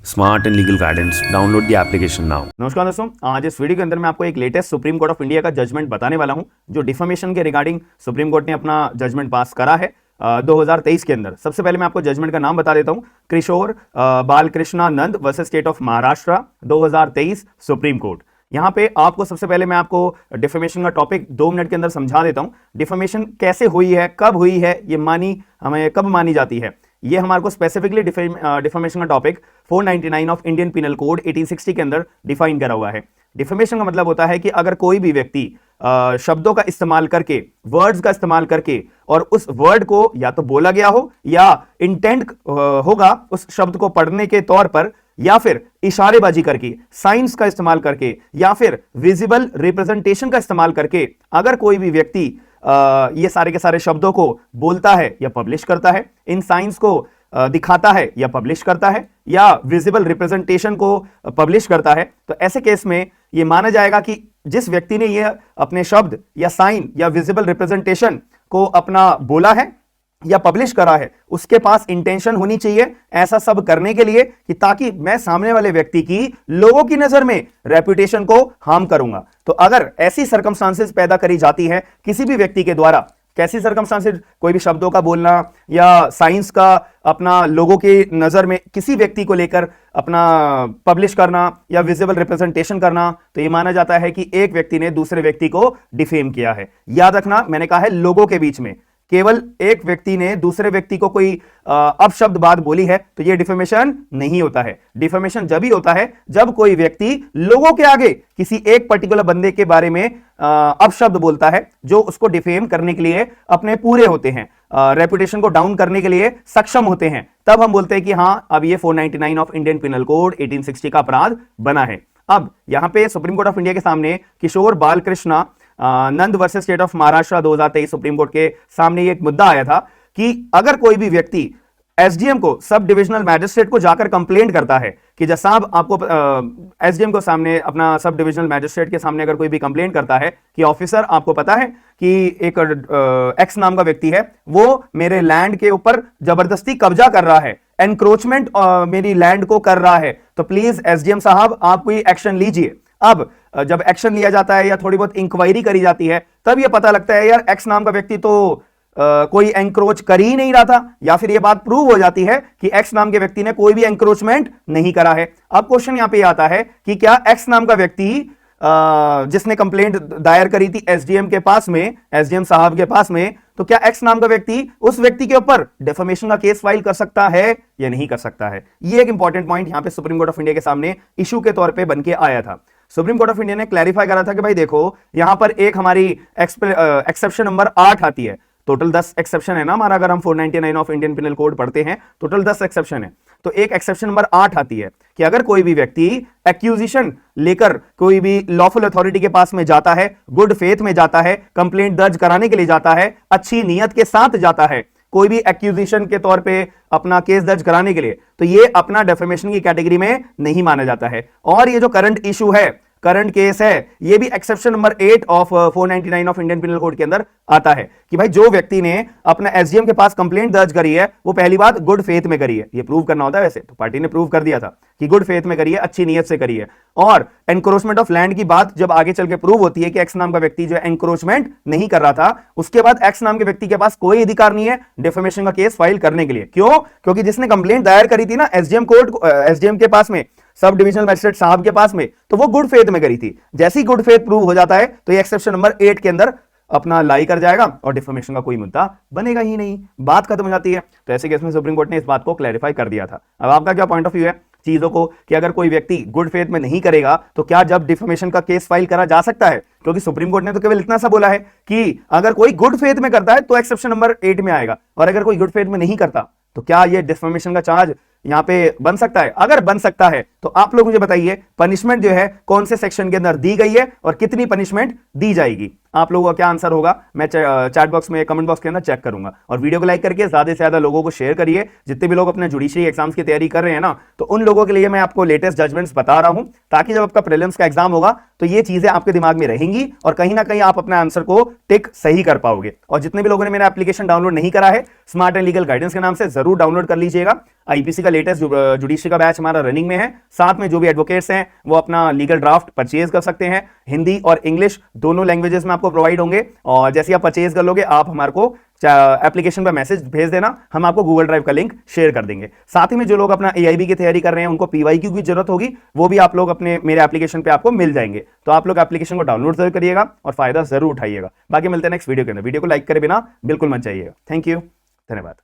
Smart and legal guidance download the application now. नमस्कार दोस्तों, आज इस वीडियो के अंदर मैं आपको एक latest supreme court of India का जजमेंट बताने वाला हूं जो डिफेमेशन के रिगार्डिंग सुप्रीम कोर्ट ने अपना जजमेंट पास करा है 2023 के अंदर। सबसे पहले मैं आपको जजमेंट का नाम बता देता हूं, Kishore Balakrishnanand versus state of Maharashtra 2023 supreme court. यहां पे आपको सबसे पहले मैं आपको डिफेमेशन का टॉपिक 2 मिनट के अंदर समझा देता हूं। डिफेमेशन कैसे हुई है, कब हुई है, ये हमें कब मानी जाती है, ये हमारे को स्पेसिफिकली डिफेमेशन का topic 499 of Indian penal code 1860 के अंदर डिफाइन करा हुआ है। डिफेमेशन का मतलब होता है कि अगर कोई भी व्यक्ति शब्दों का इस्तेमाल करके, वर्ड्स का इस्तेमाल करके, और उस वर्ड को या तो बोला गया हो या इंटेंट होगा उस शब्द को पढ़ने के तौर पर, या फिर इशारेबाजी करके, साइंस का इस्तेमाल करके, या फिर विजिबल रिप्रेजेंटेशन का इस्तेमाल करके अगर कोई भी व्यक्ति ये सारे के सारे शब्दों को बोलता है या पब्लिश करता है, इन साइंस को दिखाता है या पब्लिश करता है, या विजिबल रिप्रेजेंटेशन को पब्लिश करता है, तो ऐसे केस में ये माना जाएगा कि जिस व्यक्ति ने ये अपने शब्द या साइन या विजिबल रिप्रेजेंटेशन को अपना बोला है या पब्लिश करा है, उसके पास इंटेंशन होनी चाहिए ऐसा सब करने के लिए कि ताकि मैं सामने वाले व्यक्ति की लोगों की नजर में रेपुटेशन को हार्म करूंगा। तो अगर ऐसी सर्कमस्टांसेस पैदा करी जाती है किसी भी व्यक्ति के द्वारा, कैसी सर्कमस्टांसेस, कोई भी शब्दों का बोलना या साइंस का अपना लोगों की नजर में किसी व्यक्ति को लेकर अपना पब्लिश करना या विजिबल रिप्रेजेंटेशन करना, तो यह माना जाता है कि एक व्यक्ति ने दूसरे व्यक्ति को डिफेम किया है। याद रखना, मैंने कहा है लोगों के बीच में, केवल एक व्यक्ति ने दूसरे व्यक्ति को कोई अपशब्द बात बोली है तो यह डिफेमेशन नहीं होता है। डिफेमेशन जब ही होता है जब कोई व्यक्ति लोगों के आगे किसी एक पर्टिकुलर बंदे के बारे में अपशब्द बोलता है जो उसको डिफेम करने के लिए अपने पूरे होते हैं, रेपुटेशन को डाउन करने के लिए सक्षम होते हैं, तब हम बोलते हैं कि हां अब ये 499 ऑफ इंडियन पिनल कोड 1860 का अपराध बना है। अब यहां पे सुप्रीम कोर्ट ऑफ इंडिया के सामने Kishore Balakrishnanand versus state of Maharashtra 2023 supreme court के सामने एक मुद्दा आया था कि अगर कोई भी व्यक्ति एसडीएम को, सब डिविजनल मैजिस्ट्रेट को जाकर कंप्लेंट करता है कि जब साहब आपको एसडीएम को सामने, अपना सब डिविजनल मैजिस्ट्रेट के सामने अगर कोई भी कंप्लेंट करता है कि ऑफिसर आपको पता है कि एक एक्स नाम का व्यक्ति है, वो मेरे लैंड के ऊपर जबरदस्ती कब्जा कर रहा है, एनक्रोचमेंट मेरी लैंड को कर रहा है, तो प्लीज एसडीएम साहब आप कोई एक्शन लीजिए। अब जब एक्शन लिया जाता है या थोड़ी बहुत इंक्वायरी करी जाती है तब यह पता लगता है यार एक्स नाम का व्यक्ति तो कोई एंक्रोच कर ही नहीं रहा था, या फिर यह बात प्रूव हो जाती है कि एक्स नाम के व्यक्ति ने कोई भी एंक्रोचमेंट नहीं करा है। अब क्वेश्चन यहां पे आता है कि क्या एक्स नाम का व्यक्ति जिसने कंप्लेंट दायर करी थी एसडीएम के पास में, एसडीएम साहब के पास में, तो क्या एक्स नाम का व्यक्ति उस व्यक्ति के ऊपर डिफेमेशन का केस फाइल कर सकता है या नहीं कर सकता है? ये एक इंपॉर्टेंट पॉइंट यहां पे सुप्रीम कोर्ट ऑफ इंडिया के सामने इशू के तौर पे बनके आया था। सुप्रीम कोर्ट ऑफ इंडिया ने क्लैरिफाई करा था कि भाई देखो, यहां पर एक हमारी एक्सेप्शन नंबर 8 आती है। टोटल 10 एक्सेप्शन है ना हमारा, अगर हम 499 ऑफ इंडियन पिनल कोड पढ़ते हैं टोटल 10 एक्सेप्शन है, तो एक एक्सेप्शन नंबर 8 आती है कि अगर कोई भी व्यक्ति एक्यूजिशन लेकर कोई भी लॉफुल अथॉरिटी के पास में जाता है, गुड फेथ में जाता है, कंप्लेंट दर्ज कराने के लिए जाता है, अच्छी नीयत के साथ जाता है, कोई भी एक्यूजिशन के तौर पे अपना केस दर्ज कराने के लिए, तो ये अपना डेफेमेशन की कैटेगरी में नहीं माना जाता है। और ये जो करंट इशू है, करंट केस है, ये भी exception number 8 of 499 of Indian penal code के अंदर आता है कि भाई जो व्यक्ति ने अपना एसडीएम के पास कंप्लेंट दर्ज करी है वो पहली बात गुड फेथ में करी है, ये प्रूव करना होता है, वैसे तो पार्टी ने प्रूव कर दिया था कि गुड फेथ में करी है, अच्छी नीयत से करी है। और एनक्रोचमेंट ऑफ लैंड की बात जब आगे चल के प्रूव होती है कि एक्स नाम का व्यक्ति जो एनक्रोचमेंट नहीं कर रहा था, उसके बाद एक्स नाम के व्यक्ति के पास कोई अधिकार नहीं है डिफेमेशन का केस फाइल करने के लिए। क्यों? क्योंकि जिसने कंप्लेंट दायर करी थी ना एसडीएम के पास में, सब डिविजनल मैजिस्ट्रेट साहब के पास में, तो वो गुड फेथ में करी थी। जैसे ही गुड फेथ प्रूव हो जाता है तो ये एक्सेप्शन नंबर 8 के अंदर अपना लाई कर जाएगा और डिफेमेशन का कोई मुद्दा बनेगा ही नहीं, बात खत्म हो जाती है। तो ऐसे केस में सुप्रीम कोर्ट ने इस बात को क्लैरिफाई कर दिया था। अब आपका क्या पॉइंट ऑफ व्यू है चीजों को कि अगर कोई व्यक्ति गुड फेथ में नहीं करेगा तो क्या जब डिफेमेशन का केस फाइल करा जा सकता है? क्योंकि सुप्रीम कोर्ट ने तो केवल इतना सा बोला है कि अगर कोई गुड फेथ में करता है तो एक्सेप्शन नंबर 8 में आएगा, और अगर कोई गुड फेथ में नहीं करता तो क्या यह डिफेमेशन का चार्ज यहां पे बन सकता है? अगर बन सकता है तो आप लोग मुझे बताइए पनिशमेंट जो है कौन से सेक्शन के अंदर दी गई है और कितनी पनिशमेंट दी जाएगी? आप लोगों का क्या आंसर होगा मैं चैट बॉक्स में, कमेंट बॉक्स के अंदर चेक करूंगा। और वीडियो को लाइक करके ज्यादा से ज्यादा लोगों को शेयर करिए। जितने भी लोग अपने जुडिशरी एग्जाम्स की तैयारी कर रहे हैं ना, तो उन लोगों के लिए मैं आपको लेटेस्ट जजमेंट्स बता रहा हूं ताकि जब आपका प्रीलिम्स का एग्जाम होगा तो ये चीजें आपके दिमाग में रहेंगी और कहीं ना कहीं आप अपने आंसर को टिक सही कर पाओगे। और जितने भी लोगों ने मेरा एप्लीकेशन डाउनलोड नहीं करा है, स्मार्ट एंड लीगल गाइडेंस के नाम से जरूर डाउनलोड कर लीजिएगा। आईपीसी का लेटेस्ट जुडिशरी का बैच हमारा रनिंग में है। साथ में जो भी एडवोकेट्स हैं वो अपना लीगल ड्राफ्ट परचेज कर सकते हैं। हिंदी और इंग्लिश दोनों लैंग्वेजेस में आपको प्रोवाइड होंगे, और जैसे आप परचेज कर लोगे आप हमारे को एप्लीकेशन पर मैसेज भेज देना, हम आपको गूगल ड्राइव का लिंक शेयर कर देंगे। साथ ही में जो लोग अपना एआईबी की तैयारी कर रहे हैं उनको पीवाईक्यू की जरूरत होगी, वो भी आप लोग अपने मेरे एप्लीकेशन पे आपको मिल जाएंगे। तो आप लोग एप्लीकेशन को डाउनलोड जरूर करिएगा और फायदा जरूर उठाइएगा। बाकी मिलते हैं नेक्स्ट वीडियो के अंदर। वीडियो को लाइक करे बिना बिल्कुल मत जाइएगा। थैंक यू, धन्यवाद।